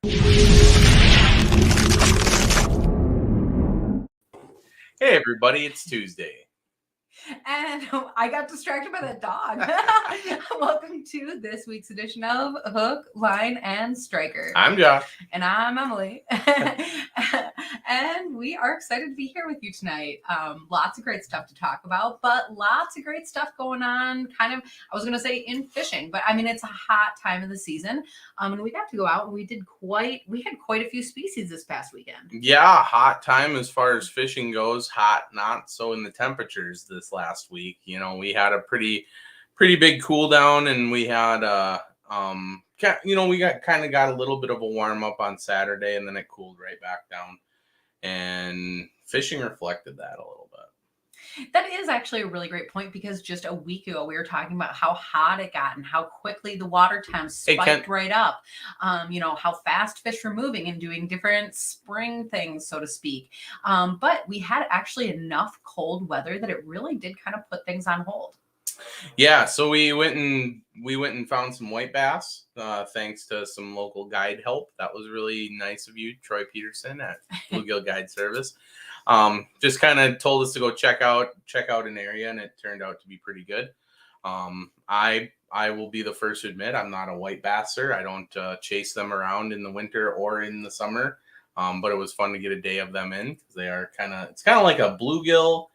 Hey everybody, it's Tuesday. And I got distracted by that dog. Welcome to this week's edition of Hook, Line, and Striker. I'm Josh. And I'm Emily. And we are excited to be here with you tonight. Lots of great stuff to talk about, but lots of great stuff going on I was going to say in fishing, but I mean, it's a hot time of the season. And we got to go out and we had quite a few species this past weekend. Yeah, hot time as far as fishing goes. Hot, not so in the temperatures this last week. You know, we had a pretty big cool down, and we had we got a little bit of a warm up on Saturday, and then it cooled right back down. And fishing reflected that a little bit. That is actually a really great point, because just a week ago we were talking about how hot it got and how quickly the water temps spiked right up. How fast fish were moving and doing different spring things, so to speak. But we had actually enough cold weather that it really did kind of put things on hold. Yeah, so we went and found some white bass, thanks to some local guide help. That was really nice of you, Troy Peterson at Bluegill Guide Service. Just kind of told us to go check out an area, and it turned out to be pretty good. I will be the first to admit I'm not a white basser. I don't chase them around in the winter or in the summer. But it was fun to get a day of them in, because they are it's kind of like a bluegill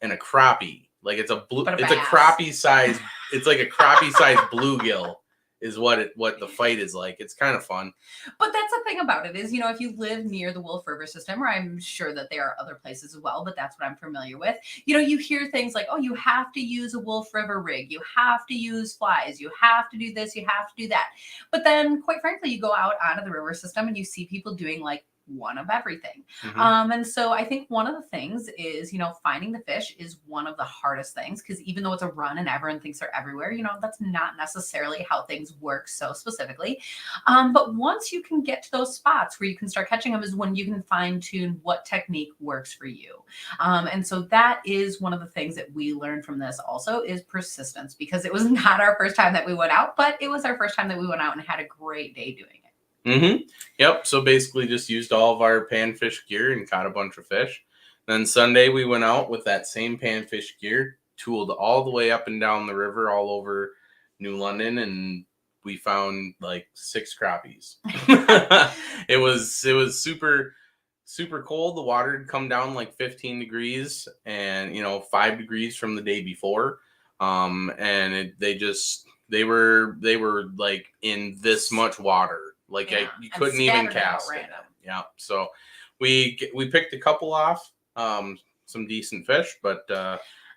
and a crappie. Like it's a crappie size. It's like a crappie size bluegill is what the fight is like. It's kind of fun. But that's the thing about it is, if you live near the Wolf River system, or I'm sure that there are other places as well, but that's what I'm familiar with. You hear things like, oh, you have to use a Wolf River rig. You have to use flies. You have to do this. You have to do that. But then, quite frankly, you go out onto the river system and you see people doing like one of everything. Mm-hmm. And so I think one of the things is, finding the fish is one of the hardest things, because even though it's a run and everyone thinks they're everywhere, that's not necessarily how things work so specifically. But once you can get to those spots where you can start catching them is when you can fine tune what technique works for you. And so that is one of the things that we learned from this also is persistence, because it was not our first time that we went out, but it was our first time that we went out and had a great day doing it. Mm-hmm. Yep. So basically just used all of our panfish gear and caught a bunch of fish. Then Sunday we went out with that same panfish gear, tooled all the way up and down the river all over New London, and we found like 6 crappies. It was super, super cold. The water had come down like 15 degrees and, 5 degrees from the day before. And they were like in this much water. Like you couldn't even cast it. Yeah. So we picked a couple off, some decent fish, but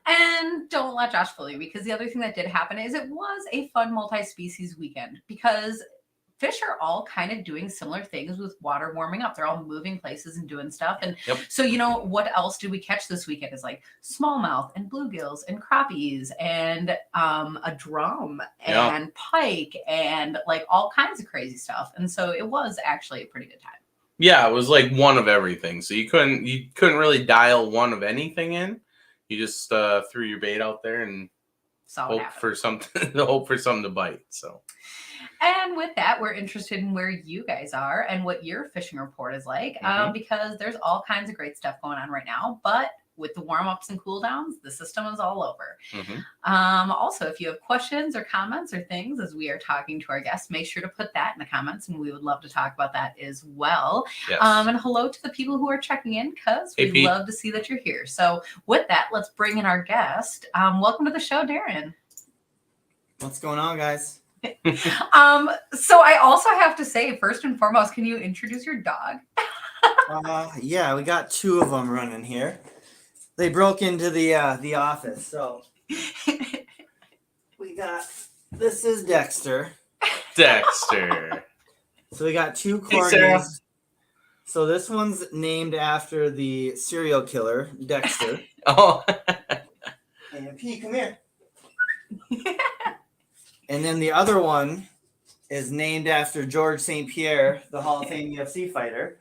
and don't let Josh fool you, because the other thing that did happen is it was a fun multi-species weekend, because fish are all kind of doing similar things with water warming up. They're all moving places and doing stuff. And So, what else did we catch this weekend is like smallmouth and bluegills and crappies and a drum and pike and like all kinds of crazy stuff. And so it was actually a pretty good time. Yeah, it was like one of everything. So you couldn't really dial one of anything in. You just threw your bait out there and hope for something to bite. So. And with that, we're interested in where you guys are and what your fishing report is like, because there's all kinds of great stuff going on right now. But with the warm-ups and cool-downs, the system is all over. Mm-hmm. Also, if you have questions or comments or things as we are talking to our guests, make sure to put that in the comments, and we would love to talk about that as well. Yes. And hello to the people who are checking in, because we love to see that you're here. So with that, let's bring in our guest. Welcome to the show, Darran. What's going on, guys? So I also have to say, first and foremost, can you introduce your dog? Yeah, we got 2 of them running here. They broke into the office, so this is Dexter. So we got 2 corgis. So this one's named after the serial killer, Dexter. Oh. And P, come here. And then the other one is named after George St. Pierre, the Hall of Fame UFC fighter.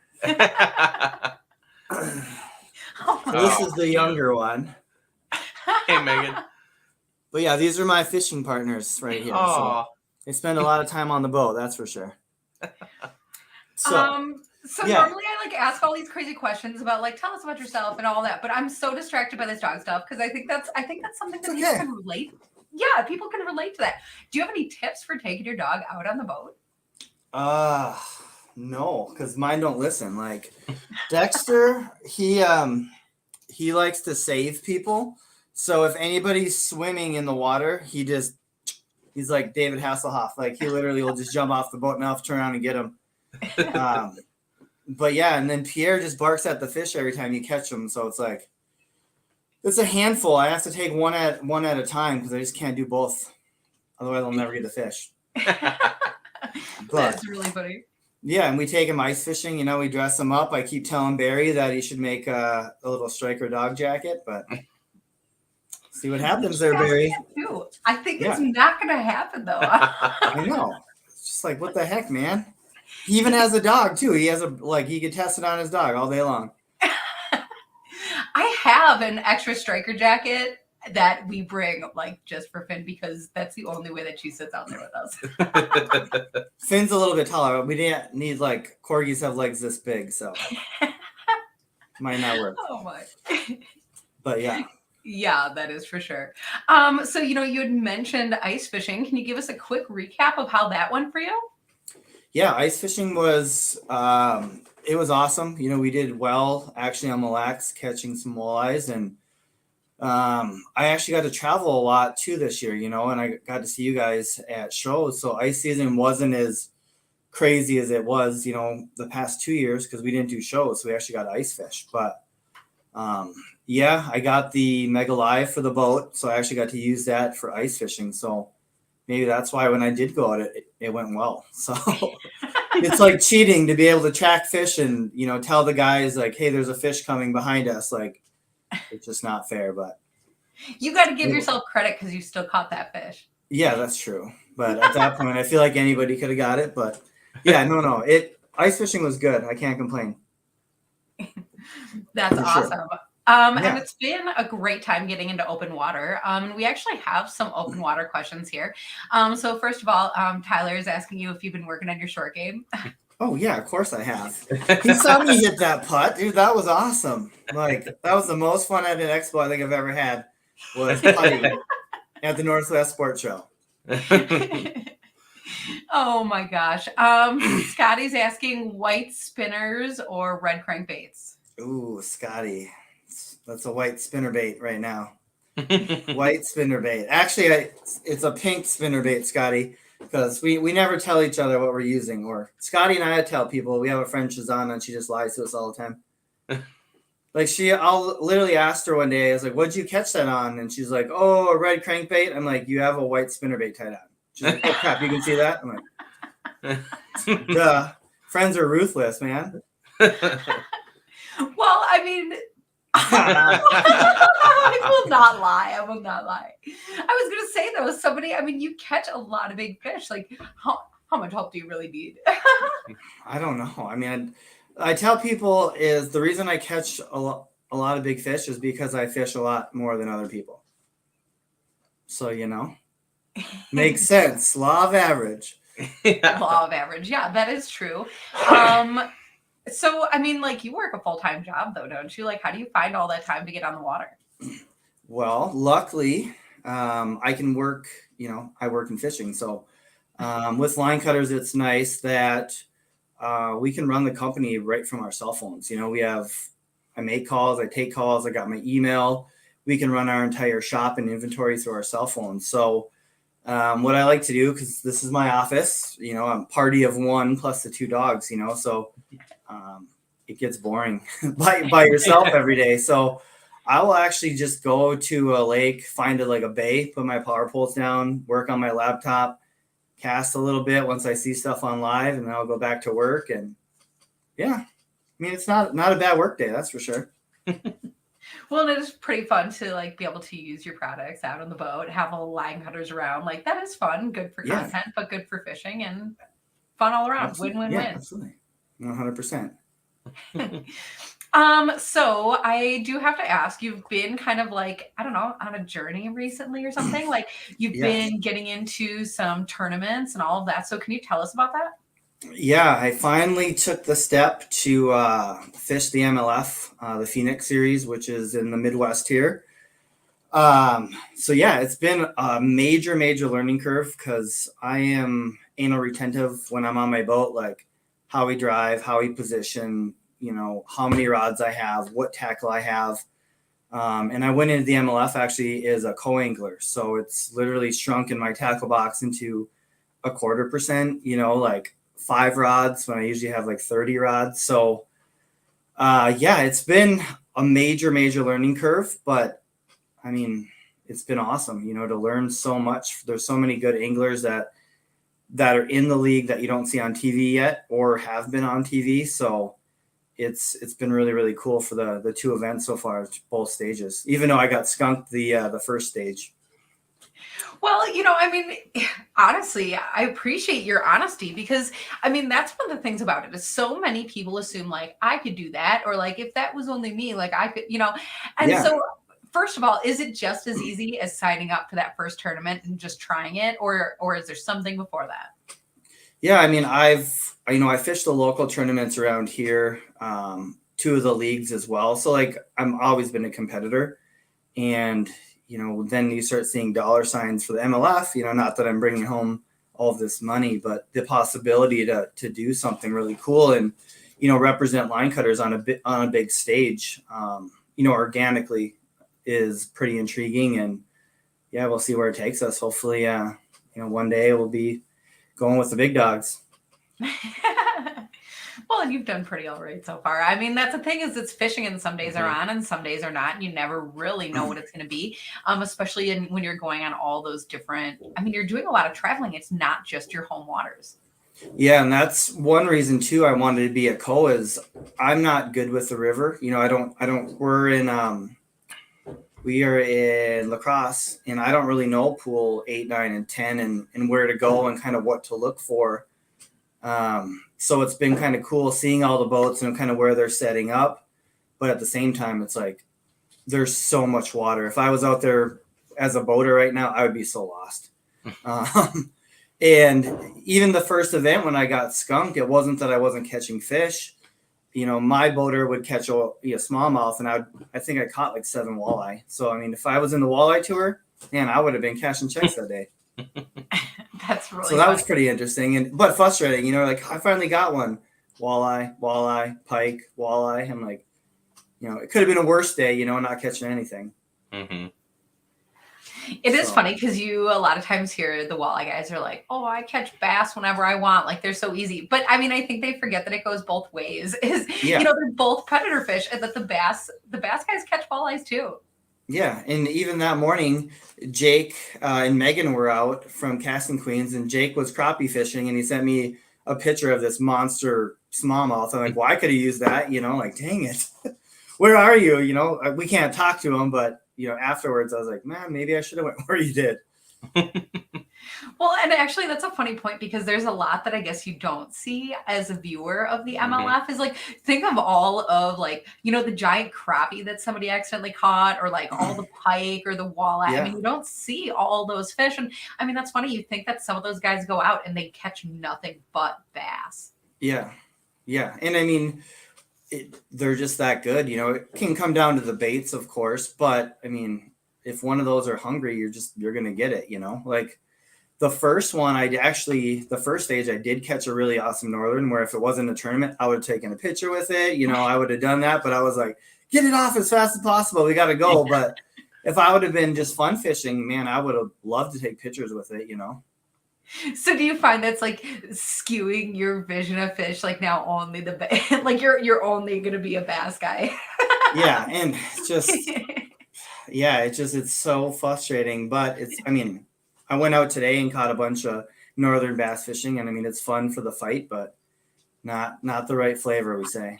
This is the younger one. Hey, Megan. But yeah, these are my fishing partners right here. So they spend a lot of time on the boat, that's for sure. So Normally I like ask all these crazy questions about like tell us about yourself and all that, but I'm so distracted by this dog stuff because I think that's something that people can relate. Yeah, people can relate to that. Do you have any tips for taking your dog out on the boat? No, because mine don't listen. Like Dexter, he likes to save people. So if anybody's swimming in the water, he's like David Hasselhoff. Like he literally will just jump off the boat and I'll have to turn around and get him. But yeah, and then Pierre just barks at the fish every time you catch them. So it's like it's a handful. I have to take one at a time because I just can't do both. Otherwise, I'll never get a fish. That's really funny. Yeah, and we take him ice fishing. You know, we dress him up. I keep telling Barry that he should make a little striker dog jacket, but see what happens there, Barry. I think it's not going to happen, though. I know. It's just like, what the heck, man? He even has a dog, too. He has he could test it on his dog all day long. I have an extra striker jacket that we bring like just for Finn because that's the only way that she sits out there with us. Finn's a little bit taller, but we didn't need like corgis have legs this big, so might not work. Oh my. But yeah. Yeah, that is for sure. So you had mentioned ice fishing. Can you give us a quick recap of how that went for you? Yeah, ice fishing was it was awesome. You know, we did well actually on Mille Lacs catching some walleyes, and I actually got to travel a lot too this year, you know, and I got to see you guys at shows. So ice season wasn't as crazy as it was, you know, the past 2 years because we didn't do shows. So we actually got to ice fish. But yeah, I got the Mega Live for the boat. So I actually got to use that for ice fishing. So maybe that's why when I did go out, it went well. So it's like cheating to be able to track fish and, you know, tell the guys like, hey, there's a fish coming behind us. Like, it's just not fair, but you got to give yourself credit because you still caught that fish. Yeah, that's true. But at that point, I feel like anybody could have got it. But yeah, no. Ice fishing was good. I can't complain. That's awesome. Sure. And it's been a great time getting into open water. We actually have some open water questions here. So first of all, Tyler is asking you if you've been working on your short game. Oh, yeah, of course I have. He saw me hit that putt. Dude, that was awesome. Like, that was the most fun at an expo I think I've ever had, was putting at the Northwest Sports Show. Oh, my gosh. Scotty's asking white spinners or red crankbaits. Ooh, Scotty. That's a white spinnerbait right now. White spinnerbait. Actually, it's a pink spinnerbait, Scotty. Because we never tell each other what we're using. Or Scotty and I tell people. We have a friend, Shazana, and she just lies to us all the time. Like I'll literally ask her one day, I was like, what'd you catch that on? And she's like, oh, a red crankbait. I'm like, you have a white spinnerbait tied on. She's like, oh, crap, you can see that? I'm like, duh. Friends are ruthless, man. Well, I mean... I will not lie. I will not lie. I was going to say, though, you catch a lot of big fish. Like, how much help do you really need? I don't know. I mean, I tell people is the reason I catch a lot of big fish is because I fish a lot more than other people. So, you know, makes sense. Law of average. Law of average. Yeah, that is true. So, I mean, like, you work a full-time job, though, don't you? Like, how do you find all that time to get on the water? Well, luckily, I can work, you know, I work in fishing. So with Line Cutterz, it's nice that we can run the company right from our cell phones. You know, I make calls, I take calls, I got my email. We can run our entire shop and inventory through our cell phones. So what I like to do, because this is my office, you know, I'm party of one plus the two dogs, you know, so it gets boring by yourself every day. So I will actually just go to a lake, find a bay, put my power poles down, work on my laptop, cast a little bit once I see stuff on live, and then I'll go back to work. And yeah, I mean, it's not a bad work day, that's for sure. Well, and it is pretty fun to be able to use your products out on the boat, have a Line Cutterz around. Like, that is fun, good for content, but good for fishing and fun all around. Absolutely. Win-win-win. Yeah, absolutely. 100%. So I do have to ask, you've been kind of I don't know, on a journey recently or something. Like, you've been getting into some tournaments and all of that. So can you tell us about that? Yeah, I finally took the step to fish the MLF, the Phoenix series, which is in the Midwest here. So yeah, it's been a major learning curve because I am anal retentive when I'm on my boat, like how we drive, how we position, how many rods I have, what tackle I have. And I went into the MLF actually as a co-angler. So it's literally shrunk in my tackle box into a 0.25%, like 5 rods when I usually have like 30 rods. So yeah, it's been a major learning curve, but I mean, it's been awesome, to learn so much. There's so many good anglers that are in the league that you don't see on TV yet or have been on TV. So it's been really cool for the 2 events so far, both stages, even though I got skunked the first stage. Well, I mean, honestly, I appreciate your honesty because, I mean, that's one of the things about it is so many people assume like I could do that, or like if that was only me, like I could, and Yeah. so first of all, is it just as easy as signing up for that first tournament and just trying it, or is there something before that? Yeah, I mean, I fished the local tournaments around here, 2 of the leagues as well. So like I'm always been a competitor, and then you start seeing dollar signs for the MLF. Not that I'm bringing home all of this money, but the possibility to do something really cool and represent Line Cutterz on a big stage, organically is pretty intriguing. And yeah, we'll see where it takes us. Hopefully, one day we'll be going with the big dogs. Well, and you've done pretty all right so far. I mean, that's the thing is it's fishing and some days are on and some days are not. And you never really know what it's going to be, especially when you're going on all those different, I mean, you're doing a lot of traveling. It's not just your home waters. Yeah, and that's one reason too I wanted to be a co is I'm not good with the river. We are in La Crosse, and I don't really know pool 8, 9, and 10 and where to go and kind of what to look for. So it's been kind of cool seeing all the boats and kind of where they're setting up. But at the same time, it's like there's so much water. If I was out there as a boater right now, I would be so lost. And even the first event when I got skunked, it wasn't that I wasn't catching fish. My boater would catch a smallmouth, and I think I caught like 7 walleye. So, I mean, if I was in the walleye tour, man, I would have been cashing checks that day. That's really so that was pretty interesting, but frustrating. Like I finally got one walleye, pike, walleye. I'm like, it could have been a worse day, not catching anything. Mm-hmm. It is funny because you a lot of times hear the walleye guys are like, "Oh, I catch bass whenever I want. Like they're so easy." But I mean, I think they forget that it goes both ways. They're both predator fish, and that the bass guys catch walleyes too. Yeah, and even that morning, Jake and Megan were out from Casting Queens, and Jake was crappie fishing, and he sent me a picture of this monster smallmouth. I'm like, well, I could have used that, like, dang it. Where are you? We can't talk to him, but afterwards I was like, man, maybe I should have went where you did. Well, and actually that's a funny point because there's a lot that I guess you don't see as a viewer of the MLF is like, think of all of like, the giant crappie that somebody accidentally caught or like all the pike or the walleye. Yeah. I mean, you don't see all those fish. And I mean, that's funny. You think that some of those guys go out and they catch nothing but bass. Yeah. Yeah. And I mean, they're just that good. It can come down to the baits, of course, but I mean, if one of those are hungry, you're going to get it, like the first one, the first stage, I did catch a really awesome northern where if it wasn't a tournament, I would have taken a picture with it. I would have done that, but I was like, get it off as fast as possible. We got to go. But if I would have been just fun fishing, man, I would have loved to take pictures with it, So do you find that's like skewing your vision of fish? Like now only like you're only going to be a bass guy. Yeah. And just, it's so frustrating, but I went out today and caught a bunch of northern bass fishing, and I mean, it's fun for the fight, but not the right flavor, we say.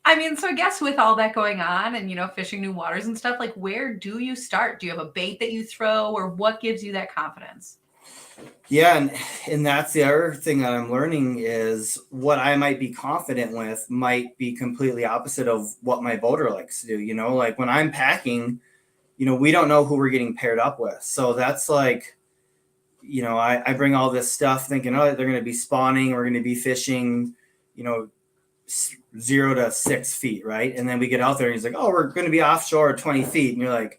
I mean, so I guess with all that going on and, fishing new waters and stuff, like where do you start? Do you have a bait that you throw or what gives you that confidence? Yeah. And that's the other thing that I'm learning is what I might be confident with might be completely opposite of what my boater likes to do. Like when I'm packing, we don't know who we're getting paired up with. So that's like, I bring all this stuff thinking, oh, they're going to be spawning. We're going to be fishing, 0 to 6 feet. Right. And then we get out there and he's like, oh, we're going to be offshore at 20 feet. And you're like,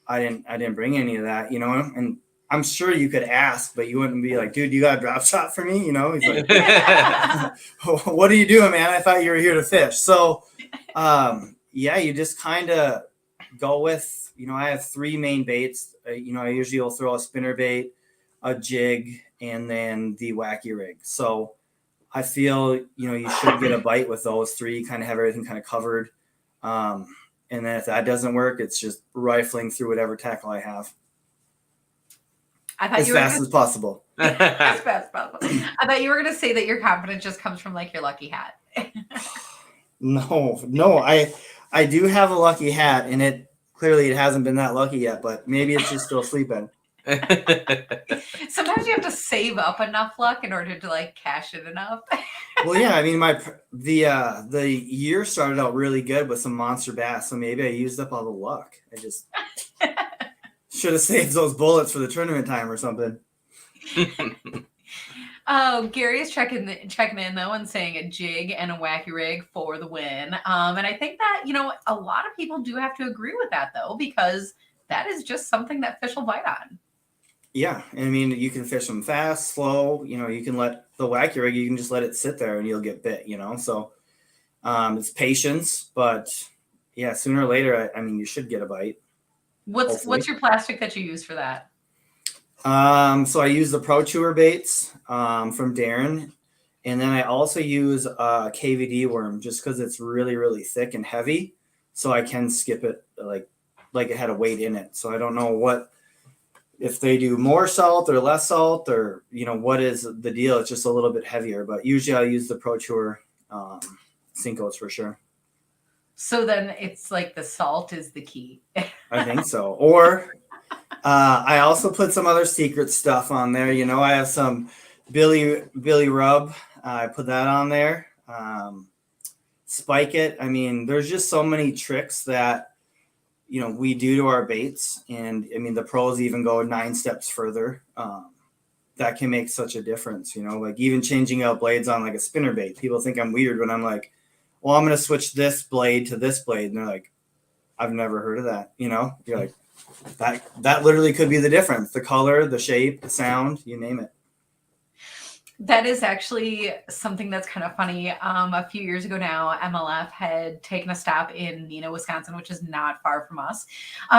I didn't bring any of that, and I'm sure you could ask, but you wouldn't be like, dude, you got a drop shot for me? He's like, what are you doing, man? I thought you were here to fish. So, you just kind of go with, I have 3 main baits. I usually will throw a spinner bait, a jig, and then the wacky rig. So I feel, you should get a bite with those 3, kind of have everything kind of covered. And then if that doesn't work, it's just rifling through whatever tackle I have. As fast as possible. As fast as possible. I thought you were going to say that your confidence just comes from like your lucky hat. No, I do have a lucky hat, and it hasn't been that lucky yet, but maybe it's just still sleeping. Sometimes you have to save up enough luck in order to like cash it enough. Well, yeah, I mean, the year started out really good with some monster bass, so maybe I used up all the luck. I just should have saved those bullets for the tournament time or something. Oh, Gary is checking in though and saying a jig and a wacky rig for the win. And I think that a lot of people do have to agree with that though, because that is just something that fish will bite on. Yeah, I mean, you can fish them fast, slow. You can let the wacky rig, you can just let it sit there and you'll get bit. So it's patience, but yeah, sooner or later, I mean, you should get a bite. What's your plastic that you use for that? So I use the Pro Tour baits from Darran, and then I also use a KVD worm just because it's really, really thick and heavy, so I can skip it like it had a weight in it. So I don't know if they do more salt or less salt or what is the deal. It's just a little bit heavier, but usually I use the Pro Tour Cincos for sure. So then it's like the salt is the key. I think so. Or I also put some other secret stuff on there. I have some Billy Rub. I put that on there. Spike it. I mean, there's just so many tricks that we do to our baits, and I mean the pros even go 9 steps further. That can make such a difference. Like even changing out blades on like a spinner bait. People think I'm weird when I'm like, well, I'm going to switch this blade to this blade, and they're like, I've never heard of that. You're like, that literally could be the difference. The color, the shape, the sound, you name it. That is actually something that's kind of funny. A few years ago now, MLF had taken a stop in Neenah, Wisconsin, which is not far from us.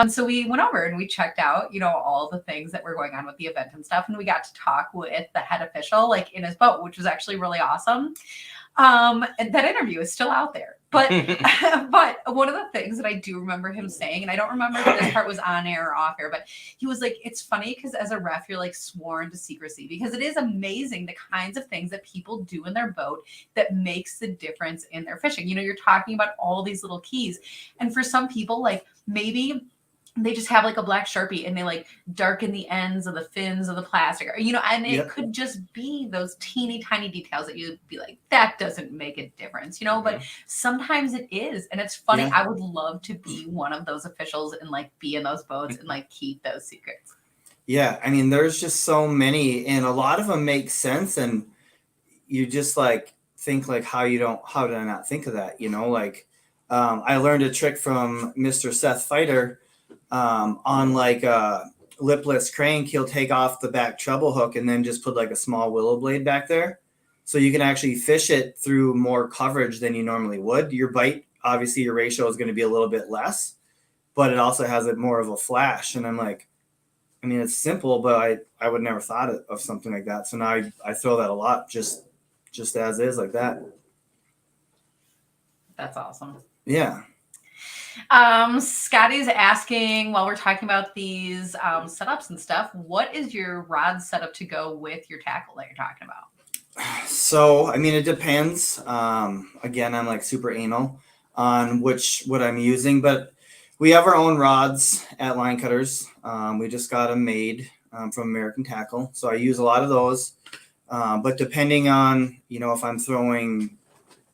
So we went over and we checked out, all the things that were going on with the event and stuff. And we got to talk with the head official, like in his boat, which was actually really awesome. And that interview is still out there. But but one of the things that I do remember him saying, and I don't remember if this part was on air or off air, but he was like, it's funny because as a ref, you're like sworn to secrecy because it is amazing the kinds of things that people do in their boat that makes the difference in their fishing. You're talking about all these little keys. And for some people, like maybe they just have like a black Sharpie and they like darken the ends of the fins of the plastic, or, and it could just be those teeny tiny details that you'd be like, that doesn't make a difference, but sometimes it is. And it's funny. I would love to be one of those officials and like be in those boats and like keep those secrets. Yeah. I mean, there's just so many, and a lot of them make sense. And you just like think like, how did I not think of that? I learned a trick from Mr. Seth Fighter. On like a lipless crank, he'll take off the back treble hook and then just put like a small willow blade back there. So you can actually fish it through more coverage than you normally would. Your bite, obviously your ratio is going to be a little bit less, but it also has more of a flash. And I'm like, I mean, it's simple, but I would never thought of something like that. So now I throw that a lot just as is like that. That's awesome. Yeah. Scotty's asking, while we're talking about these setups and stuff, what is your rod setup to go with your tackle that you're talking about? So, I mean, it depends. Again, I'm like super anal on what I'm using, but we have our own rods at Line Cutterz. We just got them made from American Tackle. So I use a lot of those. But depending on, if I'm throwing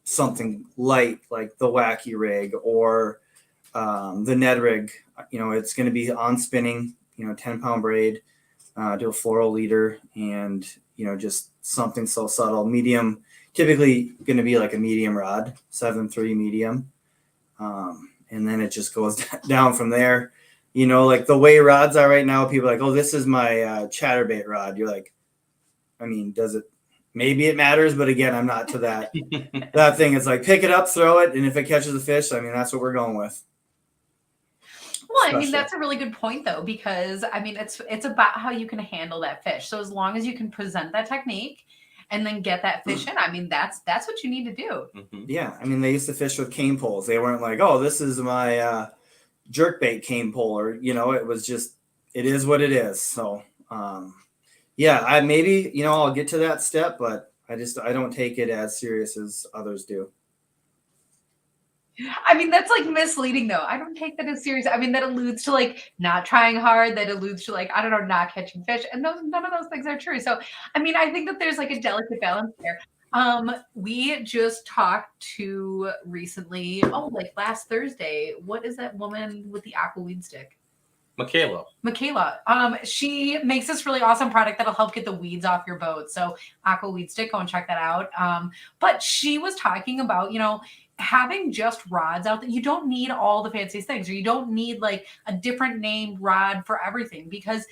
something light like the wacky rig or the Ned rig, it's going to be on spinning, 10-pound braid. do a floral leader, and just something so subtle. Medium, typically going to be like a medium rod, 7.3 medium, and then it just goes down from there. Like the way rods are right now, people are like, oh, this is my chatterbait rod. You're like, I mean, does it? Maybe it matters, but again, I'm not to that thing. It's like pick it up, throw it, and if it catches a fish, I mean, that's what we're going with. Well, I mean, that's a really good point, though, because I mean, it's about how you can handle that fish. So as long as you can present that technique and then get that fish in, I mean, that's what you need to do. Mm-hmm. Yeah, I mean, they used to fish with cane poles. They weren't like, oh, this is my jerkbait cane pole, or it was just, it is what it is. So yeah, I maybe I'll get to that step, but I don't take it as serious as others do. I mean, that's like misleading, though. I don't take that as serious. I mean, that alludes to like not trying hard. That alludes to like, I don't know, not catching fish. And none of those things are true. So, I mean, I think that there's like a delicate balance there. We just talked to recently, like last Thursday. What is that woman with the aqua weed stick? Michaela. She makes this really awesome product that'll help get the weeds off your boat. So aqua weed stick, go and check that out. But she was talking about, having just rods out there. You don't need all the fancy things, or you don't need like a different named rod for everything, because,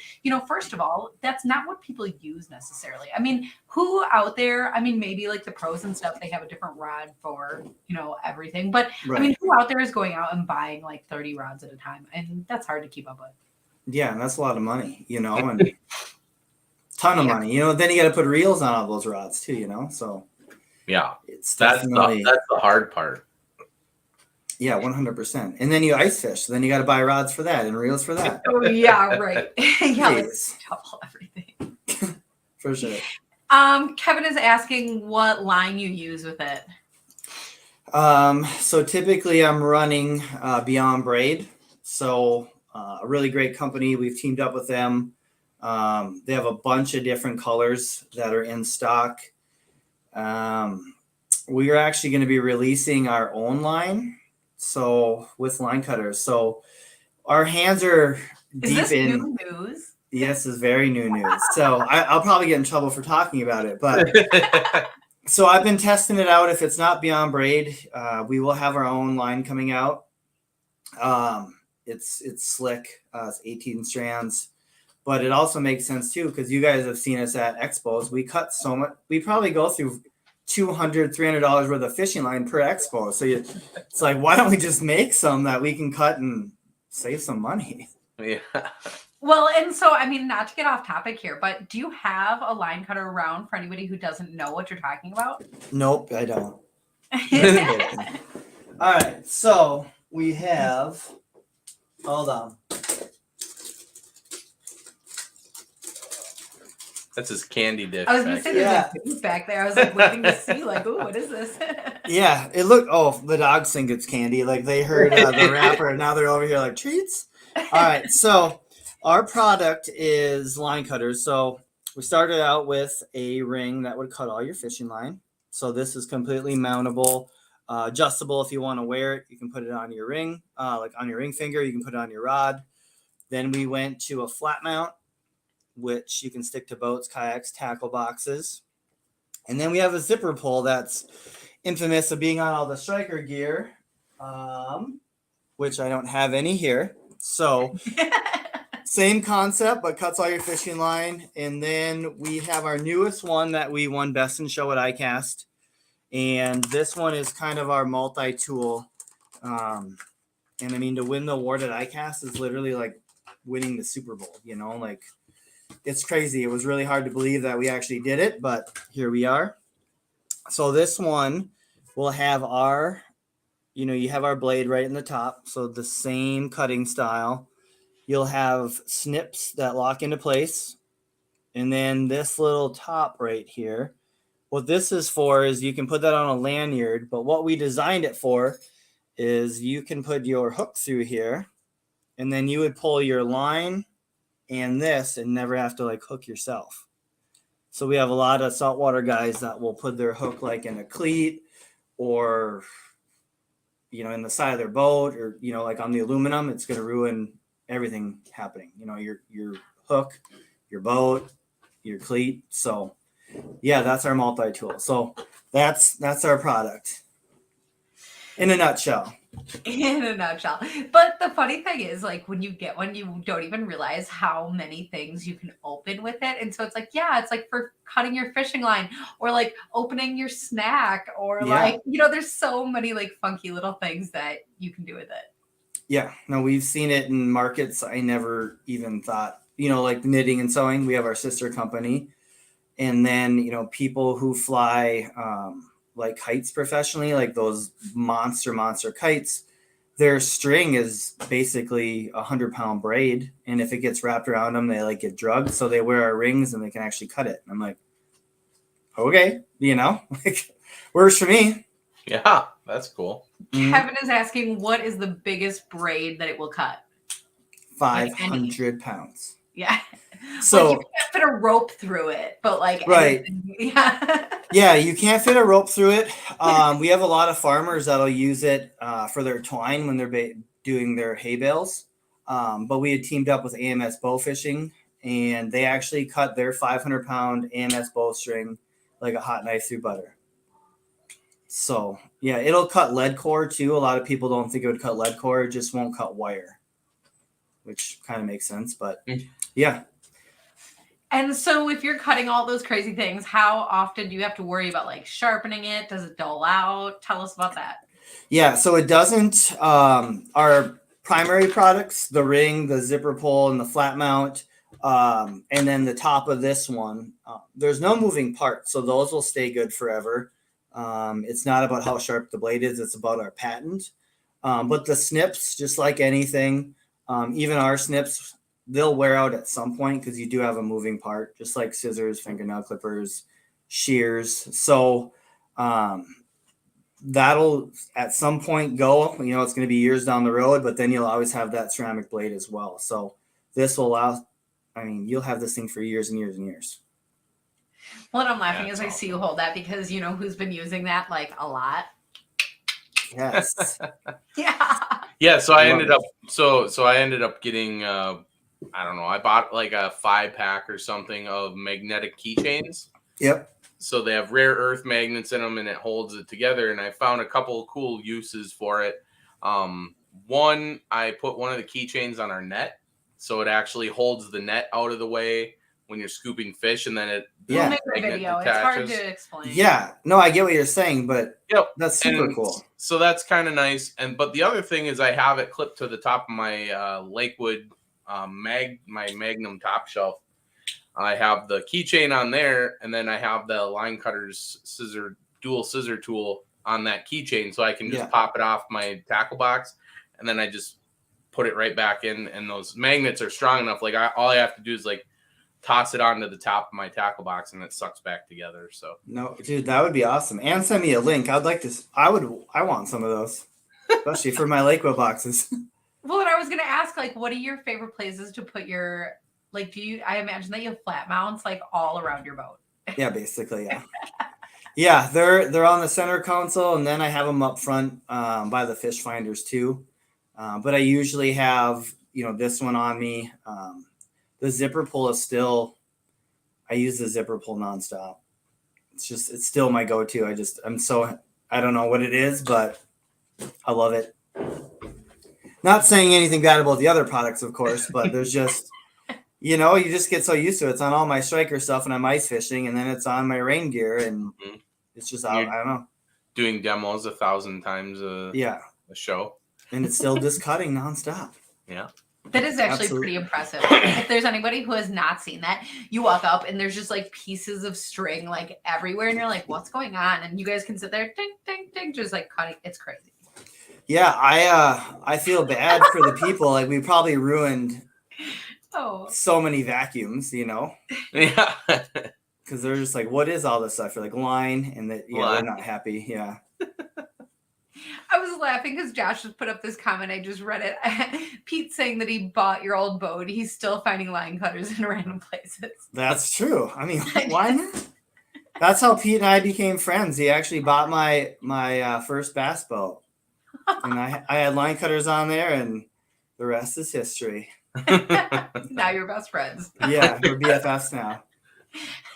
first of all, that's not what people use necessarily. I mean, who out there, I mean, maybe like the pros and stuff, they have a different rod for, everything. But right. I mean, who out there is going out and buying like 30 rods at a time? And that's hard to keep up with. Yeah, and that's a lot of money, and ton of money. Then you got to put reels on all those rods too, so. Yeah, that's the hard part. Yeah, 100%. And then you ice fish. So then you got to buy rods for that and reels for that. Oh yeah, right. Yeah, let's double everything. For sure. Kevin is asking what line you use with it. So typically I'm running Beyond Braid. So a really great company. We've teamed up with them. They have a bunch of different colors that are in stock. We are actually going to be releasing our own line, so with Line Cutterz. So our hands are deep Is this in. New news? Yes, it's very new news. So I'll probably get in trouble for talking about it, but so I've been testing it out. If it's not Beyond Braid, we will have our own line coming out. It's slick. It's 18 strands. But it also makes sense too, because you guys have seen us at expos. We cut so much. We probably go through $200, $300 worth of fishing line per expo. So it's like, why don't we just make some that we can cut and save some money? Yeah. Well, and so, I mean, not to get off topic here, but do you have a line cutter around for anybody who doesn't know what you're talking about? Nope, I don't. All right, so we have, hold on. That's his candy dish. I was going to say there's like food back there. I was like waiting to see, like, ooh, what is this? Yeah, it looked, the dogs think it's candy. Like they heard the wrapper, and now they're over here like, treats? All right, so our product is Line Cutterz. So we started out with a ring that would cut all your fishing line. So this is completely mountable, adjustable. If you want to wear it, you can put it on your ring, like on your ring finger. You can put it on your rod. Then we went to a flat mount, which you can stick to boats, kayaks, tackle boxes. And then we have a zipper pull that's infamous of being on all the striker gear, which I don't have any here. So same concept, but cuts all your fishing line. And then we have our newest one that we won Best in Show at ICAST. And this one is kind of our multi-tool. And I mean, to win the award at ICAST is literally like winning the Super Bowl, like it's crazy. It was really hard to believe that we actually did it, but here we are. So this one will have our, you have our blade right in the top. So the same cutting style. You'll have snips that lock into place. And then this little top right here, what this is for is you can put that on a lanyard, but what we designed it for is you can put your hook through here, and then you would pull your line and this and never have to like hook yourself. So we have a lot of saltwater guys that will put their hook like in a cleat or, in the side of their boat, or, like on the aluminum. It's going to ruin everything happening. Your hook your boat, your cleat. So yeah, that's our multi-tool. So that's our product in a nutshell. In a nutshell. But the funny thing is, like, when you get one, you don't even realize how many things you can open with it. And so it's like, yeah, it's like for cutting your fishing line or like opening your snack or like, there's so many like funky little things that you can do with it. Yeah, no, we've seen it in markets I never even thought, like knitting and sewing. We have our sister company. And then, people who fly like kites professionally, like those monster kites, their string is basically 100-pound braid. And if it gets wrapped around them, they like get drugged. So they wear our rings and they can actually cut it. And I'm like, okay, like works for me. Yeah, that's cool. Kevin is asking, what is the biggest braid that it will cut? 500 pounds. Yeah. So you can't fit a rope through it, but like right. Yeah. Yeah, you can't fit a rope through it. We have a lot of farmers that'll use it for their twine when they're doing their hay bales. But we had teamed up with AMS Bow Fishing, and they actually cut their 500-pound AMS bowstring like a hot knife through butter. So yeah, it'll cut lead core too. A lot of people don't think it would cut lead core; it just won't cut wire, which kind of makes sense. But yeah. And so if you're cutting all those crazy things, how often do you have to worry about like sharpening it? Does it dull out? Tell us about that. Yeah, so it doesn't. Our primary products, the ring, the zipper pull, and the flat mount, and then the top of this one, there's no moving parts, so those will stay good forever. It's not about how sharp the blade is, it's about our patent. But the snips, just like anything, even our snips, they'll wear out at some point because you do have a moving part, just like scissors, fingernail clippers, shears. So that'll at some point go, it's going to be years down the road, but then you'll always have that ceramic blade as well. So this will allow, you'll have this thing for years and years and years. Well, and I'm laughing as I see you hold that because you know who's been using that like a lot. Yes. Yeah. Yeah. So I ended up getting, I don't know, I bought like a 5-pack or something of magnetic keychains. Yep. So they have rare earth magnets in them and it holds it together. And I found a couple of cool uses for it. One, I put one of the keychains on our net. So it actually holds the net out of the way when you're scooping fish, and then we'll make a video. It's hard to explain. Yeah, no, I get what you're saying, but that's super cool. So that's kind of nice. But the other thing is I have it clipped to the top of my Lakewood my Magnum top shelf. I have the keychain on there, and then I have the Line Cutterz dual scissor tool on that keychain, so I can just pop it off my tackle box, and then I just put it right back in. And those magnets are strong enough. Like all I have to do is like toss it onto the top of my tackle box and it sucks back together. So no, dude, that would be awesome. And send me a link. I'd like to. I want some of those, especially for my Lakewood boxes. Well, and I was gonna ask, like, what are your favorite places to put your like? I imagine that you have flat mounts like all around your boat. Yeah, basically, yeah. Yeah, they're on the center console, and then I have them up front by the fish finders too. But I usually have this one on me. The zipper pull is still, I use the zipper pull nonstop. It's still my go-to. I don't know what it is, but I love it. Not saying anything bad about the other products, of course, but there's just, you just get so used to it. It's on all my striker stuff and I'm ice fishing, and then it's on my rain gear, and it's just, I don't know. Doing demos 1,000 times a show. And it's still just cutting nonstop. Yeah. That is actually pretty impressive. If there's anybody who has not seen that, you walk up and there's just like pieces of string like everywhere, and you're like, what's going on? And you guys can sit there, ding, ding, ding, just like cutting. It's crazy. Yeah, I feel bad for the people. Like, we probably ruined so many vacuums, Yeah. Because they're just like, what is all this stuff? You're like, line, and that they're not happy. Yeah. I was laughing because Josh just put up this comment. I just read it. Pete saying that he bought your old boat. He's still finding line cutters in random places. That's true. I mean, why not? That's how Pete and I became friends. He actually bought my first bass boat, and I had line cutters on there, and the rest is history. Now you're best friends. Yeah, we're BFFs now.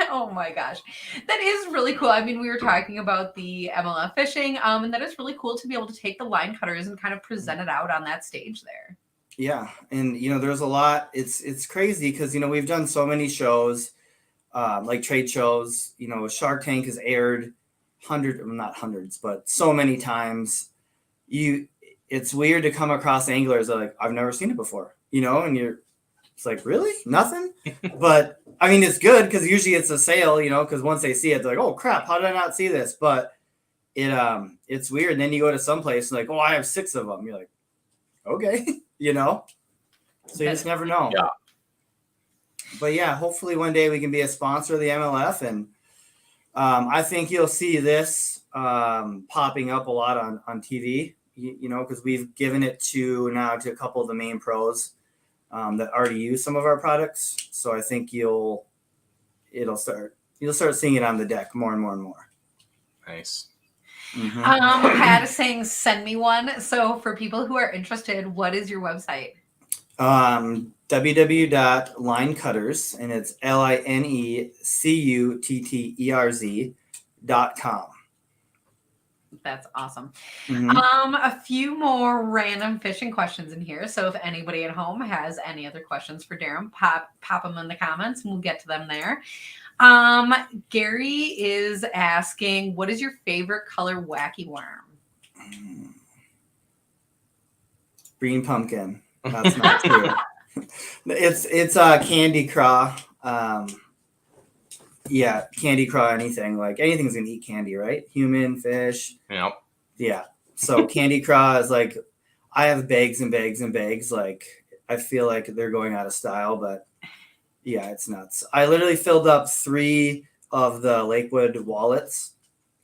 Oh my gosh. That is really cool. I mean, we were talking about the MLF fishing, and that is really cool to be able to take the line cutters and kind of present it out on that stage there. Yeah, and there's a lot. It's crazy because we've done so many shows, like trade shows. Shark Tank has aired not hundreds, but so many times. It's weird to come across anglers that are like, I've never seen it before, and it's like, really? Nothing? But I mean, it's good because usually it's a sale, because once they see it, they're like, oh crap, how did I not see this? But it's weird. And then you go to some place and like, oh, I have 6 of them. You're like, okay, so you just never know. Yeah. But yeah, hopefully one day we can be a sponsor of the MLF. And I think you'll see this popping up a lot on TV, because we've given it to a couple of the main pros that already use some of our products. So I think you'll start seeing it on the deck more and more and more. Nice. Mm-hmm. Pat is saying, send me one. So for people who are interested, what is your website? www.Line Cutterz, and it's LINECUTTERZ.com. That's awesome. Mm-hmm. A few more random fishing questions in here. So if anybody at home has any other questions for Darran, pop them in the comments and we'll get to them there. Gary is asking, what is your favorite color wacky worm? Green pumpkin. That's not true. It's candy craw. Yeah, candy craw, anything. Like anything's gonna eat candy, right? Human, fish. Yep. Yeah. So candy craw is like, I have bags and bags and bags. Like I feel like they're going out of style, but yeah, it's nuts. I literally filled up 3 of the Lakewood wallets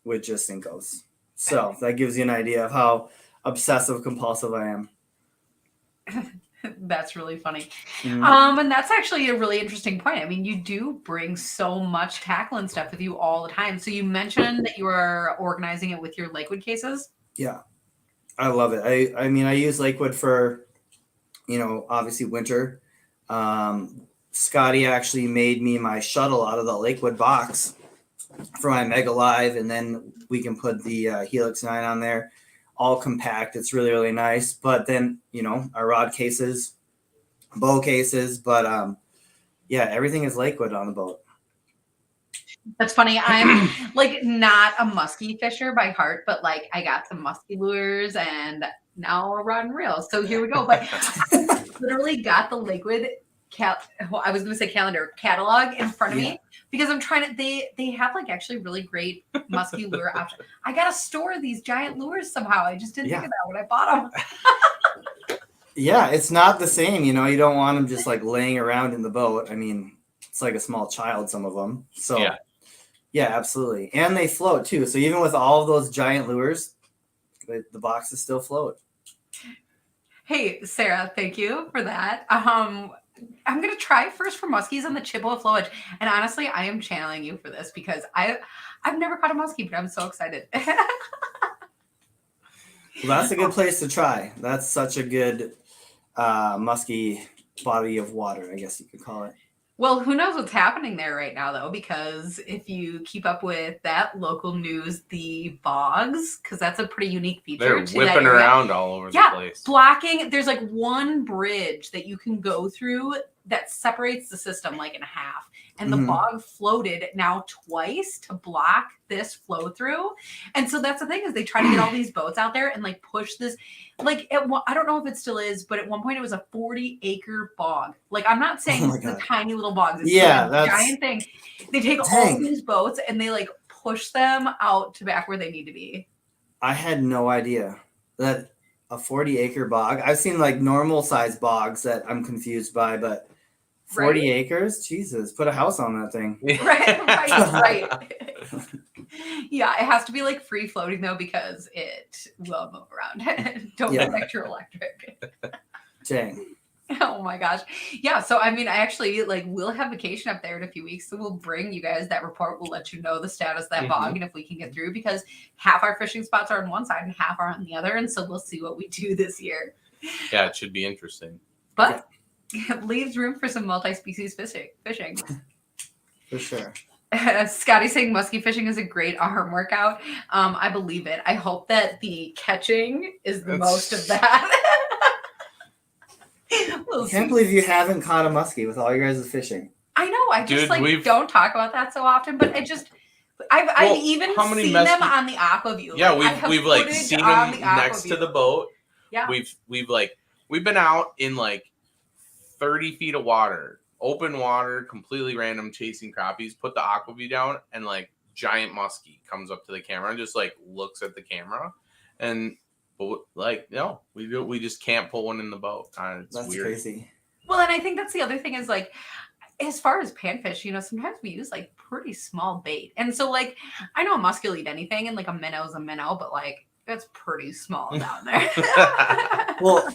with just Cincos. So that gives you an idea of how obsessive compulsive I am. That's really funny. Mm-hmm. And that's actually a really interesting point. I mean, you do bring so much tackle and stuff with you all the time. So you mentioned that you are organizing it with your Lakewood cases. Yeah, I love it. I mean, I use Lakewood for, obviously winter. Scotty actually made me my shuttle out of the Lakewood box for my Mega Live, and then we can put the Helix 9 on there. All compact. It's really, really nice. But then, our rod cases, bow cases, but yeah, everything is Lakewood on the boat. That's funny. I'm like not a muskie fisher by heart, but like I got some muskie lures and now a rod and reel. So here we go. But I literally got the Lakewood catalog in front of me because I'm trying to, they have like actually really great musky lure options. I got to store these giant lures somehow. I just didn't think of that when I bought them. Yeah, it's not the same. You don't want them just like laying around in the boat. I mean, it's like a small child, some of them. So yeah, absolutely. And they float too. So even with all of those giant lures, the boxes still float. Hey, Sarah, thank you for that. I'm going to try first for muskies on the Chippewa flowage. And honestly, I am channeling you for this because I've never caught a muskie, but I'm so excited. Well, that's a good place to try. That's such a good musky body of water, I guess you could call it. Well, who knows what's happening there right now, though, because if you keep up with that local news, the bogs, because that's a pretty unique feature. They're whipping around all over the place. Blocking. There's like one bridge that you can go through that separates the system like in half. And the bog floated now twice to block this flow through. And so that's the thing is they try to get all these boats out there and like push this. Like I don't know if it still is, but at one point it was a 40-acre bog. Like I'm not saying it's a tiny little bog. It's that's a giant thing. They take all these boats and they like push them out to back where they need to be. I had no idea that a 40-acre bog. I've seen like normal size bogs that I'm confused by, but 40 acres? Jesus, put a house on that thing. Right. Yeah, it has to be like free floating though because it will move around. Don't affect your electric. Dang. Oh my gosh. Yeah, so I mean, I actually we'll have vacation up there in a few weeks, so we'll bring you guys that report. We'll let you know the status of that bog and if we can get through because half our fishing spots are on one side and half are on the other, and so we'll see what we do this year. Yeah, it should be interesting. But Leaves room for some multi-species fishing. For sure. Scotty saying musky fishing is a great arm workout. I believe it. I hope that the catching is the most of that. I can't believe you haven't caught a muskie with all your guys' fishing. I know. I just Dude, don't talk about that so often, but I've even seen them on the AquaView. Yeah, we've like seen them next to the boat. Yeah, we've been out in like 30 feet of water, open water, completely random, chasing crappies. Put the AquaView down, and like giant muskie comes up to the camera and just like looks at the camera, and like no, we just can't pull one in the boat. It's That's weird. crazy. Well, and I think that's the other thing is like, as far as panfish, you know, sometimes we use like pretty small bait. And so like, I know a muskie will eat anything and like a minnow's a minnow, but like it's pretty small down there. Well,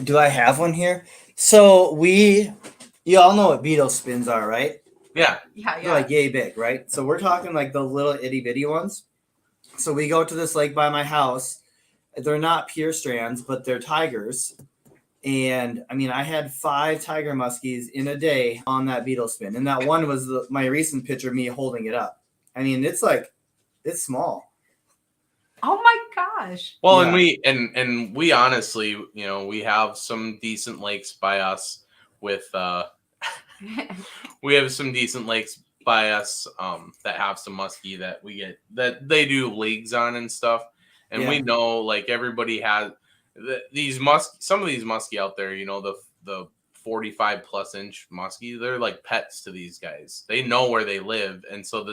do I have one here? So you all know what Beetle Spins are, right? Yeah. They're like yay big, right? So we're talking like the little itty bitty ones. So we go to this lake by my house. They're not pure strands, but they're tigers. And I mean, I had 5 tiger muskies in a day on that Beetle Spin. And that one was my recent picture of me holding it up. I mean, it's small. Oh my gosh. Well, and we honestly, you know, we have some decent lakes by us with we have some decent lakes by us that have some muskie that we get that they do leagues on and stuff. And we know like everybody has some of these muskie out there, you know, the 45 plus inch muskie, they're like pets to these guys. They know where they live, and so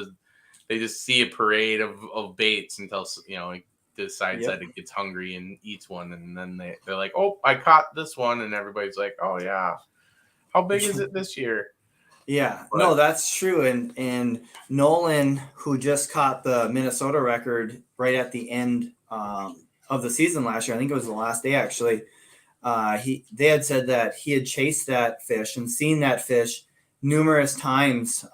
they just see a parade of baits until, you know, it decides that it gets hungry and eats one, and then they're like, oh, I caught this one, and everybody's like, oh yeah, how big is it this year? Yeah, no, that's true. And Nolan, who just caught the Minnesota record right at the end of the season last year, I think it was the last day actually. They had said that he had chased that fish and seen that fish numerous times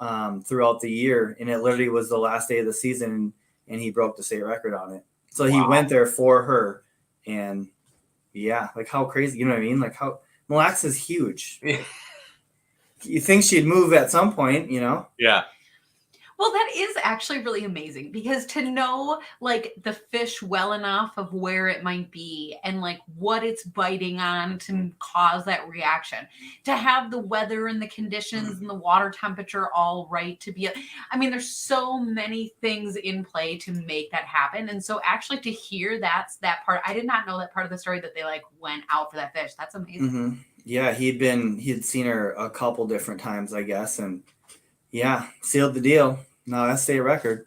throughout the year, and it literally was the last day of the season, and he broke the state record on it. So he went there for her, and like how crazy, you know what I mean? Like how Mille Lacs is huge. You think she'd move at some point, you know? Yeah. Well, that is actually really amazing because to know like the fish well enough of where it might be and like what it's biting on to cause that reaction, to have the weather and the conditions and the water temperature all right to be, I mean, there's so many things in play to make that happen. And so actually to hear that part, I did not know that part of the story that they like went out for that fish. That's amazing. Mm-hmm. Yeah, he'd seen her a couple different times, I guess, and sealed the deal. No, that's state record.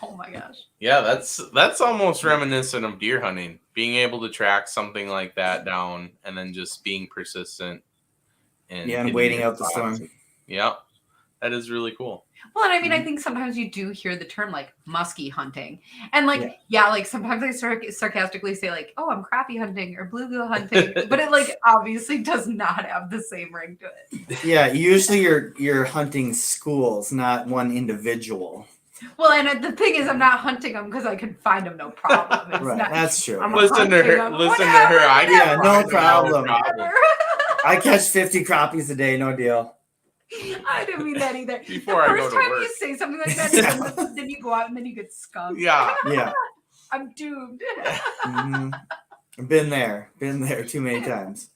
Oh my gosh. Yeah, that's almost reminiscent of deer hunting. Being able to track something like that down and then just being persistent and waiting out the storm. Yeah, that is really cool. Well, and I mean, I think sometimes you do hear the term like muskie hunting, and like like sometimes I sarcastically say like, "Oh, I'm crappie hunting or bluegill hunting," but it like obviously does not have the same ring to it. Yeah, usually you're hunting schools, not one individual. Well, and the thing is, I'm not hunting them because I can find them, no problem. It's right, not, that's true. Listen to her. No problem. I catch 50 crappies a day, no deal. I didn't mean that either. Before I go to work. The first time you say something like that, then you go out and then you get skunked. Yeah. I'm doomed. Mm-hmm. Been there too many times.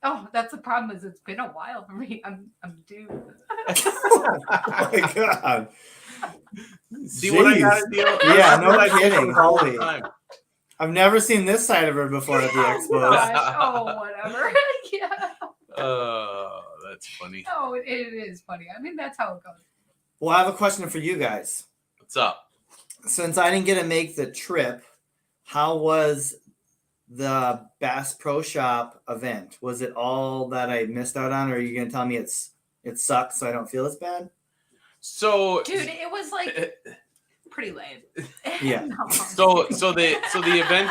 Oh, that's the problem. Is it's been a while for me. I'm doomed. Oh my god. See what I gotta deal with? Yeah, no kidding. Holy. I've never seen this side of her before at the expo. Oh, whatever. Yeah. That's funny. Oh, it is funny. I mean, that's how it goes. Well, I have a question for you guys. What's up? Since I didn't get to make the trip, how was the Bass Pro Shop event? Was it all that I missed out on, or are you going to tell me it sucks so I don't feel as bad? So, dude, it was like pretty lame. Yeah. No. So the event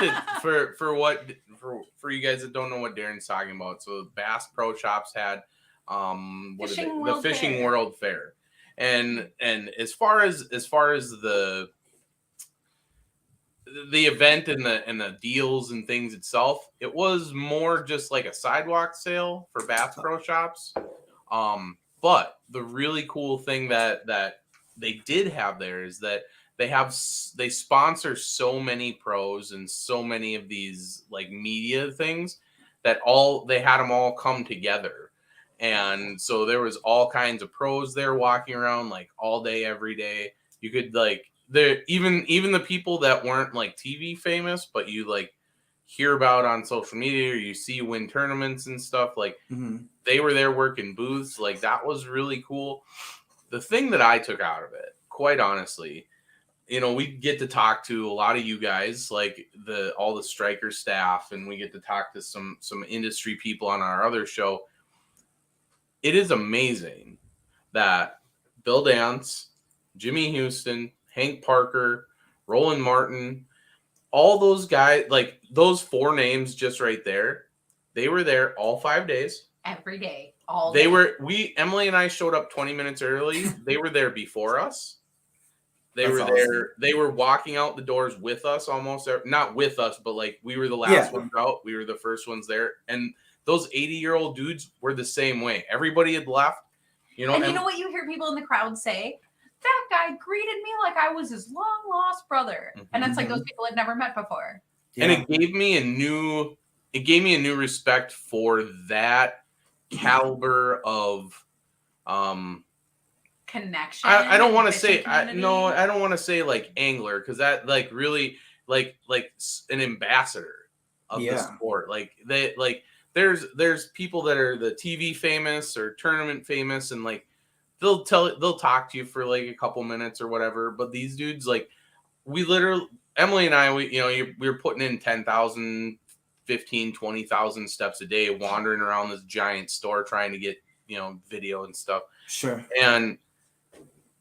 for you guys that don't know what Darren's talking about. So Bass Pro Shops had the Fishing World Fair, and as far as the event and the deals and things itself, it was more just like a sidewalk sale for Bass Pro Shops. But the really cool thing that they did have there is that they sponsor so many pros and so many of these like media things that they had them all come together. And so there was all kinds of pros there walking around like all day, every day. You could like even the people that weren't like TV famous, but you like hear about on social media or you see win tournaments and stuff, like they were there working booths. Like that was really cool. The thing that I took out of it, quite honestly, we get to talk to a lot of you guys, like all the striker staff, and we get to talk to some industry people on our other show. It is amazing that Bill Dance, Jimmy Houston, Hank Parker, Roland Martin, all those guys, like those 4 names just right there, they were there all 5 days. Every day. All day. Emily and I showed up 20 minutes early. They were there before us. That's awesome. There. They were walking out the doors with us almost. Not with us, but like we were the last ones out. We were the first ones there. And those 80-year-old dudes were the same way. Everybody had left. And you know what you hear people in the crowd say? That guy greeted me like I was his long lost brother. And it's like those people I'd never met before. Yeah. And it gave me a new respect for that caliber of connection. I don't want to say I don't want to say like angler, because that like really like an ambassador of the sport. Like they like there's people that are the TV famous or tournament famous, and like they'll talk to you for like a couple minutes or whatever. But these dudes, like Emily and I, we were putting in 10,000, 15, 20,000 steps a day, wandering around this giant store trying to get, video and stuff. Sure. And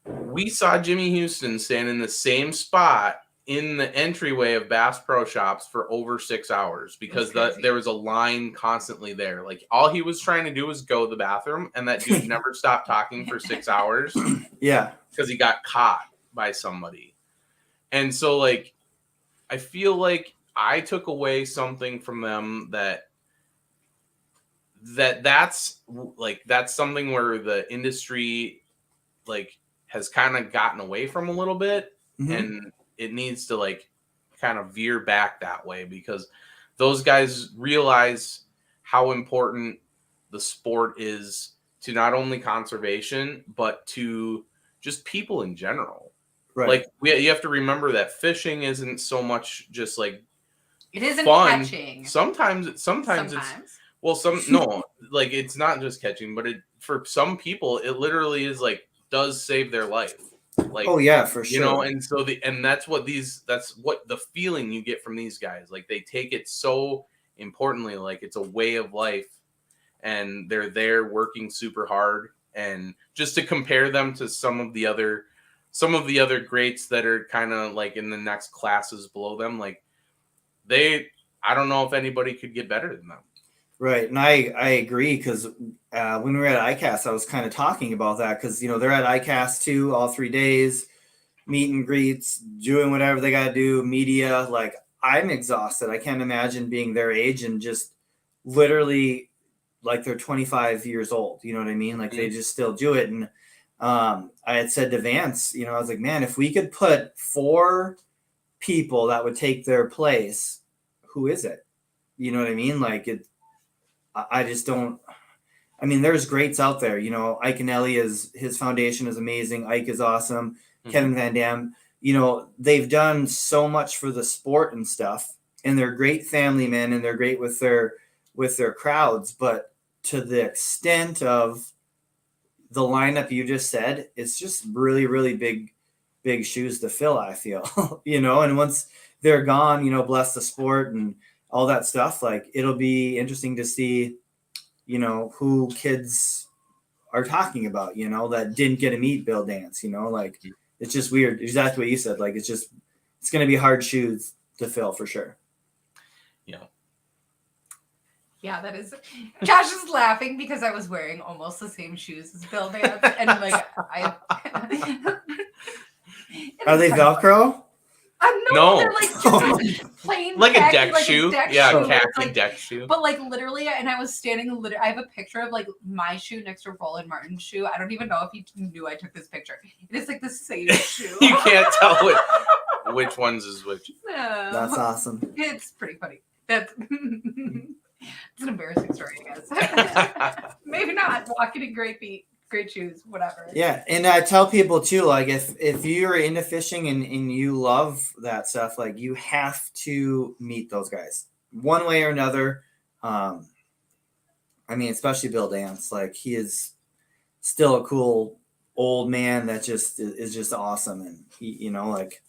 we saw Jimmy Houston stand in the same spot in the entryway of Bass Pro Shops for over 6 hours because there was a line constantly there. Like all he was trying to do was go to the bathroom, and that dude never stopped talking for 6 hours. Yeah. Because he got caught by somebody. And so like, I feel like I took away something from them that's something where the industry like has kind of gotten away from a little bit, and it needs to like kind of veer back that way, because those guys realize how important the sport is to not only conservation, but to just people in general. Right. Like you have to remember that fishing isn't so much just like it isn't fun. Catching. Sometimes it's like it's not just catching, but for some people it literally is like does save their life. Like, oh yeah, for sure. And so that's what the feeling you get from these guys. Like they take it so importantly, like it's a way of life, and they're there working super hard. And just to compare them to some of the other greats that are kind of like in the next classes below them, like I don't know if anybody could get better than them. Right. And I agree, because when we were at ICAST, I was kind of talking about that, because, they're at ICAST too, all 3 days, meet and greets, doing whatever they got to do, media. Like I'm exhausted. I can't imagine being their age and just literally like they're 25 years old. You know what I mean? Like they just still do it. And I had said to Vance, I was like, man, if we could put 4 people that would take their place, who is it? You know what I mean? Like I just don't. I mean, there's greats out there. Ike and Ellie his foundation is amazing. Ike is awesome. Kevin Van Dam. They've done so much for the sport and stuff, and they're great family men, and they're great with their crowds. But to the extent of the lineup you just said, it's just really, really big shoes to fill, I feel. And once they're gone, bless the sport and all that stuff, like it'll be interesting to see, who kids are talking about, that didn't get to meet Bill Dance, like it's just weird. Exactly what you said. Like it's going to be hard shoes to fill for sure. Yeah, that is. Josh is laughing because I was wearing almost the same shoes as Bill Dance, and like are they Velcro? No. they're like just plain Like a khaki, deck like shoe. A deck Yeah, shoe. khaki Like, deck shoe. but like literally, and I was standing. I have a picture of like my shoe next to Roland Martin's shoe. I don't even know if he knew I took this picture. It is like the same shoe. You can't tell which one's is which. That's awesome. It's pretty funny. That's it's an embarrassing story, I guess. Maybe not. Walking in great feet, great shoes, whatever. Yeah, and I tell people too, like if you're into fishing and you love that stuff, like you have to meet those guys one way or another. I mean, especially Bill Dance, like he is still a cool old man that just is just awesome, and he, like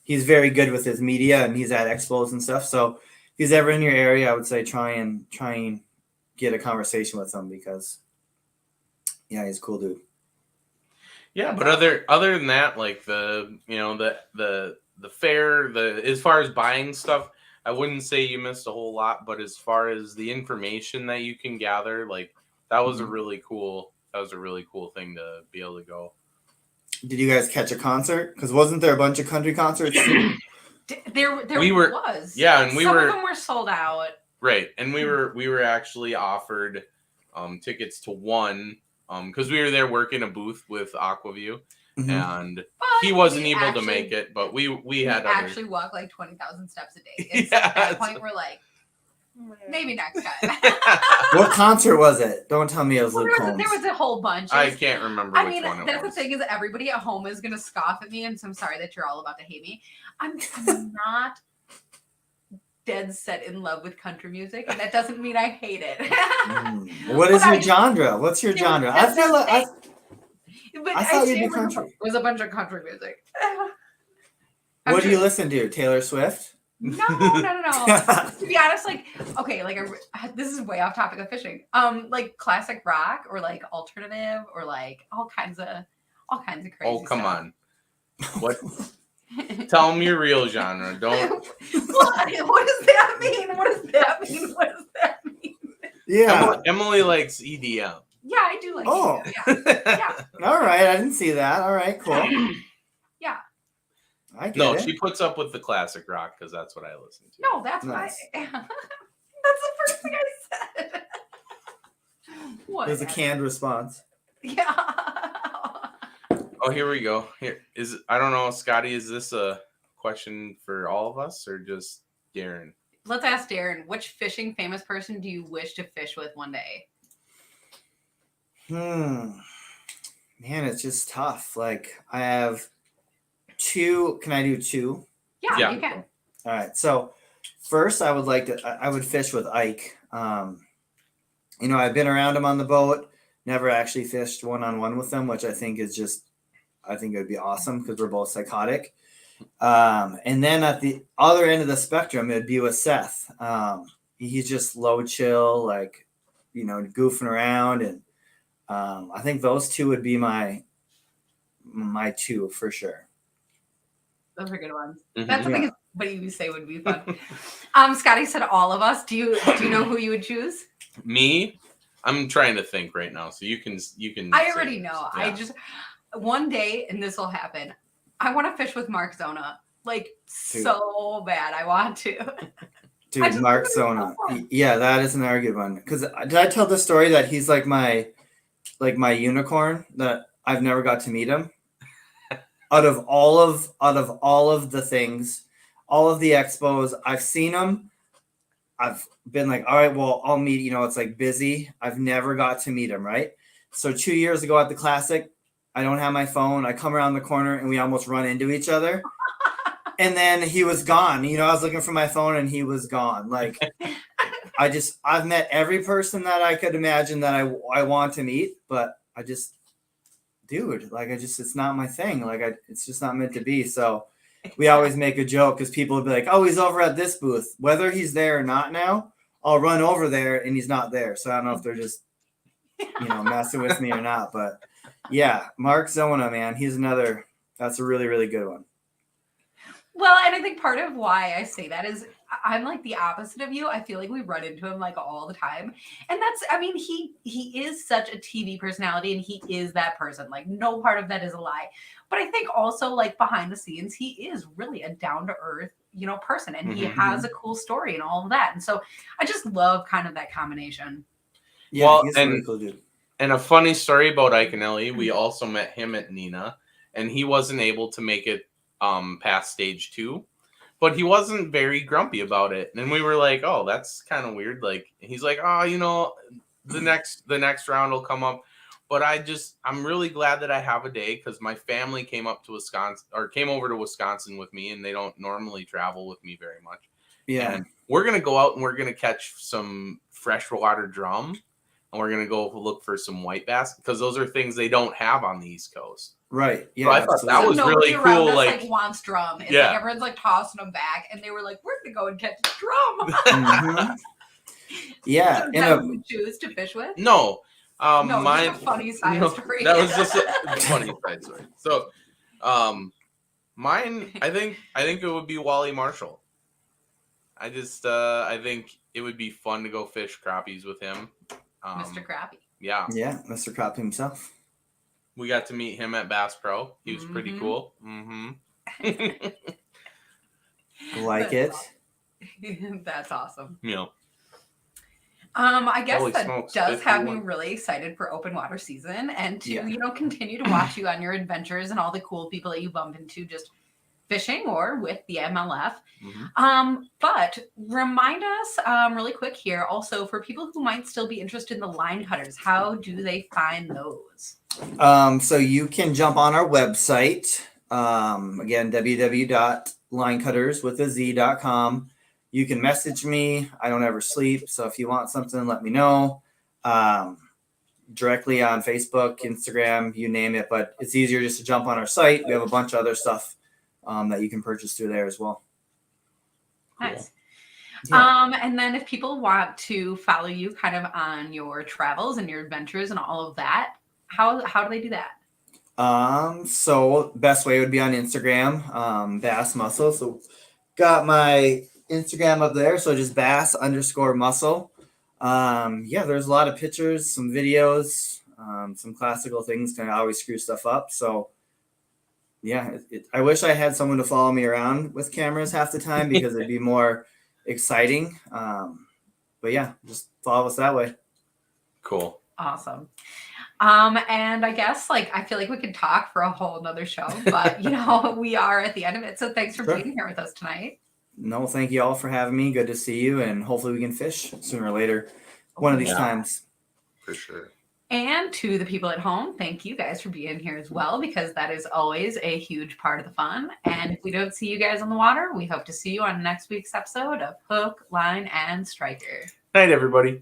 he's very good with his media, and he's at expos and stuff. So if he's ever in your area, I would say try and get a conversation with him because yeah, he's a cool dude. Yeah, but other than that, like the fair, as far as buying stuff, I wouldn't say you missed a whole lot. But as far as the information that you can gather, like that was a really cool thing to be able to go. Did you guys catch a concert? Because wasn't there a bunch of country concerts? There was. Yeah, and some of them were sold out. Right, and we were actually offered tickets to one because we were there working a booth with Aquaview, and he wasn't able to make it, but we had actually walk like 20,000 steps a day. And Yeah, at that point, we're like, maybe next time. What concert was it? Don't tell me it was Luke Combs. There was a whole bunch. I can't remember which one it was. That's the thing is everybody at home is going to scoff at me, and so I'm sorry that you're all about to hate me. I'm not dead set in love with country music, and that doesn't mean I hate it. What is your genre? What's your genre? I feel like I thought you'd be country. It was a bunch of country music. What do you listen to? Taylor Swift? No. To be honest, like, okay, like this is way off topic of fishing. Like classic rock or like alternative or like all kinds of crazy. Oh, come stuff. on! What? Tell them your real genre. Don't. What does that mean? What does that mean? Yeah. Emily likes EDM. Yeah, I do like EDM. Yeah. All right, I didn't see that. All right, cool. Yeah. I get No, it. she puts up with the classic rock because that's what I listen to. No, that's nice. that's the first thing I said. What? There's a canned response. Yeah. Oh, here we go. I don't know, Scotty, is this a question for all of us or just Darran? Let's ask Darran, which fishing famous person do you wish to fish with one day? Man, it's just tough. Like I have two. Can I do two? Yeah, you can. All right. So first I would fish with Ike. I've been around him on the boat, never actually fished one-on-one with him, which I think it would be awesome because we're both psychotic. And then at the other end of the spectrum, it'd be with Seth. He's just low chill, like, goofing around. And I think those two would be my two for sure. Those are good ones. Mm-hmm. That's the thing is what you say would be fun. Scotty said all of us. Do you know who you would choose? Me? I'm trying to think right now. So you can I already know. Yeah. I just one day, and this will happen. I want to fish with Mark Zona. Like so bad. I want to. Dude, Mark Zona. Yeah, that is another good one. Because did I tell the story that he's like my unicorn that I've never got to meet him? Out of all of the things, all of the expos, I've seen him. I've been like, all right, well, I'll meet. It's like busy. I've never got to meet him. Right. So 2 years ago at the Classic, I don't have my phone. I come around the corner and we almost run into each other. And then he was gone. I was looking for my phone and he was gone. Like, I've met every person that I could imagine that I want to meet, but dude, like, it's not my thing. Like, it's just not meant to be. So we always make a joke because people would be like, oh, he's over at this booth. Whether he's there or not now, I'll run over there and he's not there. So I don't know if they're just, messing with me or not, but yeah, Mark Zona, man, that's a really, really good one. Well, and I think part of why I say that is I'm like the opposite of you. I feel like we run into him like all the time. And that's, I mean, he is such a TV personality and he is that person. Like no part of that is a lie. But I think also like behind the scenes, he is really a down to earth, person, and he has a cool story and all of that. And so I just love kind of that combination. Yeah, Well, he's a really cool dude. And a funny story about Ike and Ellie, we also met him at Nina, and he wasn't able to make it past stage 2, but he wasn't very grumpy about it. And we were like, oh, that's kind of weird. Like he's like, oh, the next round will come up. But I'm really glad that I have a day because my family came over to Wisconsin with me, and they don't normally travel with me very much. Yeah. And we're gonna go out and we're gonna catch some freshwater drum. And we're going to go look for some white bass because those are things they don't have on the East Coast. Right. Yeah. So I thought that was really cool. Like wants drum. It's like everyone's like tossing them back, and they were like, "We're going to go and catch a drum." Mm-hmm. Yeah. That we would choose to fish with. No. No, mine. Just a funny side story. That was just a funny side story. So, mine. I think it would be Wally Marshall. I think it would be fun to go fish crappies with him. Mr. Crappie. Yeah. Yeah, Mr. Crappie himself. We got to meet him at Bass Pro. He was pretty cool. Mm-hmm. Like it. That's awesome. Yeah. I guess Holy that smokes, does 51. have me really excited for open water season and to, continue to watch you on your adventures and all the cool people that you bump into just fishing or with the MLF. But remind us really quick here also for people who might still be interested in the line cutters, how do they find those? So you can jump on our website. Again, www.linecutterswithaz.com. You can message me. I don't ever sleep. So if you want something, let me know. Directly on Facebook, Instagram, you name it. But it's easier just to jump on our site. We have a bunch of other stuff that you can purchase through there as well. Nice. Yeah. And then if people want to follow you kind of on your travels and your adventures and all of that, how do they do that? So best way would be on Instagram, Bass Muscle. So got my Instagram up there. So just Bass_muscle. There's a lot of pictures, some videos, some classical things can always screw stuff up. So I wish I had someone to follow me around with cameras half the time because it'd be more exciting. But just follow us that way. Cool. Awesome. And I guess I feel like we could talk for a whole nother show, but we are at the end of it. So thanks for being here with us tonight. No, thank you all for having me. Good to see you. And hopefully we can fish sooner or later. One of these times. For sure. And to the people at home, thank you guys for being here as well, because that is always a huge part of the fun. And if we don't see you guys on the water, we hope to see you on next week's episode of Hook, Line, and Striker. Night, everybody.